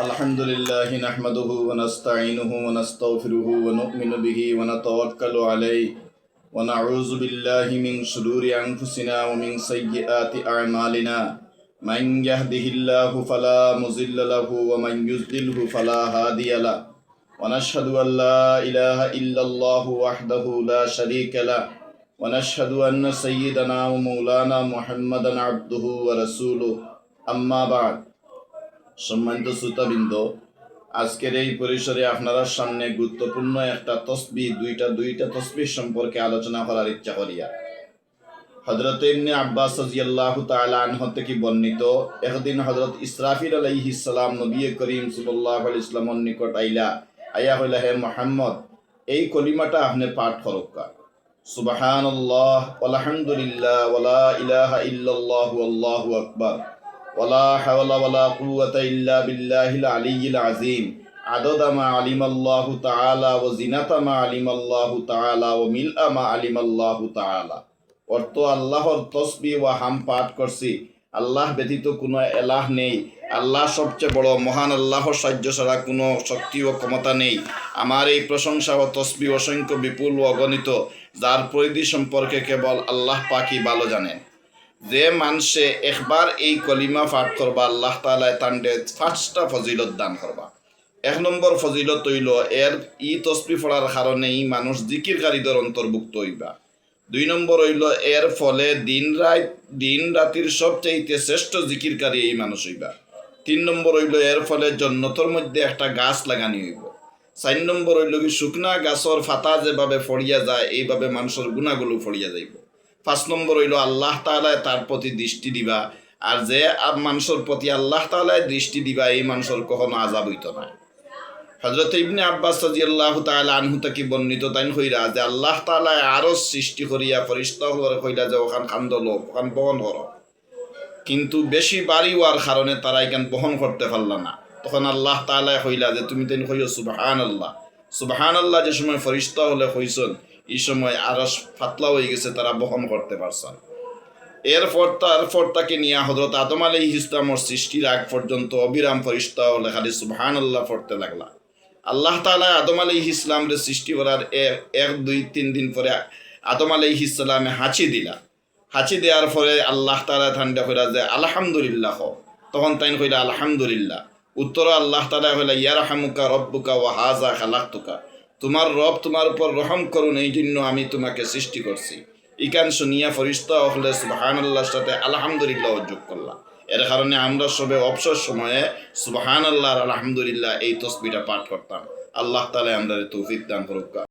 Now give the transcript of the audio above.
الحمد لله نحمده ونستعينه ونستغفره ونؤمن به ونتوكل عليه ونعوذ بالله من شرور أنفسنا ومن سيئات أعمالنا من يهده الله فلا مضل له ومن يضلل فلا هادي له ونشهد أن لا إله إلا الله وحده لا شريك له ونشهد أن سيدنا ومولانا محمدا عبده ورسوله أما بعد সম্মানিত শ্রোতাবৃন্দ, আজকের এই পরিসরে আপনার সামনে গুরুত্বপূর্ণ একটা তসবিহ দুইটা তসবিহ সম্পর্কে আলোচনা করার ইচ্ছা করিয়া। হযরত ইবনে আব্বাস রাদিয়াল্লাহু তাআলা আনহু থেকে বর্ণিত, একদিন হযরত ইসরাফিল আলাইহিস সালাম নবী করিম সাল্লাল্লাহু আলাইহি ওয়াসাল্লামের নিকট আয়া হইলা, হে মুহাম্মদ, এই কলিমাটা আপনি পাঠ করুকা, সুবহানাল্লাহ আলহামদুলিল্লাহ ওয়ালা ইলাহা ইল্লাল্লাহ আল্লাহু আকবার ওয়ালা হাওলা ওয়ালা কুওয়াতা ইল্লা বিল্লাহিল আলিয়্যিল আযীম আদাদা মা আলিমাল্লাহু তাআলা ওয়া জিনাতা মা আলিমাল্লাহু তাআলা ওয়া মিলআ মা আলিমাল্লাহু তাআলা। অর্থ, আল্লাহর তসবিহ ওয়া হাম পাঠ করছি, আল্লাহ ব্যতীত কোনো এলাহ নেই, আল্লাহ সবচেয়ে বড়, মহান আল্লাহর সাহায্য ছাড়া কোনো শক্তি ও ক্ষমতা নেই। আমার এই প্রশংসা ও তসবিহ অসংখ্য বিপুল ও অগণিত, যার পরিধি সম্পর্কে কেবল আল্লাহ পাকই ভালো জানেন। যে মানুষে একবার এই কলিমা পাঠ করবা, আল্লাহ তাআলা তান্ডে 5টা ফজিলত দান করবা। 1 নম্বর ফজিলত হইল, এর তসবিহ পড়ার কারণে এই মানুষ জিকিরকারীদের অন্তর্ভুক্ত হইবা। 2 নম্বর হইল, এর ফলে দিন রাতির সবচাইতে শ্রেষ্ঠ জিকিরকারী এই মানুষ হইবা। 3 নম্বর হইল, এর ফলে জান্নাতের মধ্যে একটা গাছ লাগানি হইব। 4 নম্বর হইল কি, শুকনা গাছর ফাতা যেভাবে ফড়িয়া যায় এইভাবে মানুষের গুণাগুলো ফড়িয়া যাইব। 5 নম্বর হইল, আল্লাহ তাআলা তার প্রতি দৃষ্টি দিবা, আর যে মানুষের প্রতি আল্লাহ তাআলা দৃষ্টি দিবা এই মানুষের কখনো আযাব হইতো না। হযরত ইবনে আব্বাস রাদিয়াল্লাহু তাআলা আনহু থেকে বর্ণিত, তাইন কইরা যে আল্লাহ তাআলা আরশ সৃষ্টি করিয়া ফেরেশতাদের কইরা যে ওখান কান্দলো, ওখান বহন করো, কিন্তু বেশি বাড়ি হওয়ার কারণে তারা এখান বহন করতে পারল না। তখন আল্লাহ তাআলা কইলা যে তুমি তাইন কইও সুবহানাল্লাহ। সুবহানাল্লাহ যে সময় ফেরেশতা হলে কইছেন, এই সময় আরশ ফাতলা হয়ে গেছে, তারা বহন করতে পারছেন। এরপর তাকে নিয়ে হযরত আদম আলাইহিস সালামের সৃষ্টির আগ পর্যন্ত অবিরাম ফেরেশতা হলে খালি সুবহানাল্লাহ পড়তে লাগলা। আল্লাহ তাআলা আদম আলাইহিস সালামের সৃষ্টি করার 1, 2, 3 দিন পরে আদম আলাইহিস সালামে হাঁচি দেওয়ার পরে আল্লাহ তাআলা ঠান্ডা কইরা যে আলহামদুলিল্লাহ, তখন তাইন কইলা আলহামদুলিল্লাহ। উত্তর আল্লাহ তাআলা কইলা, ইয়ারহামুকা রব্বুকা ওয়া হাযা খালাকতুকা, তোমার রব তোমার উপর রহম করুন, এই জন্য আমি তোমাকে সৃষ্টি করছি। ইকান শুনিয়া ফেরেশতা হলে সুবহানাল্লাহর সাথে আলহামদুলিল্লাহ যোগ করলা। এর কারণে আমরা সবে অবসর সময়ে সুবহানাল্লাহ আর আলহামদুলিল্লাহ এই তসবিহটা পাঠ করতাম। আল্লাহ তাআলা আমাদের তৌফিক দান করুক।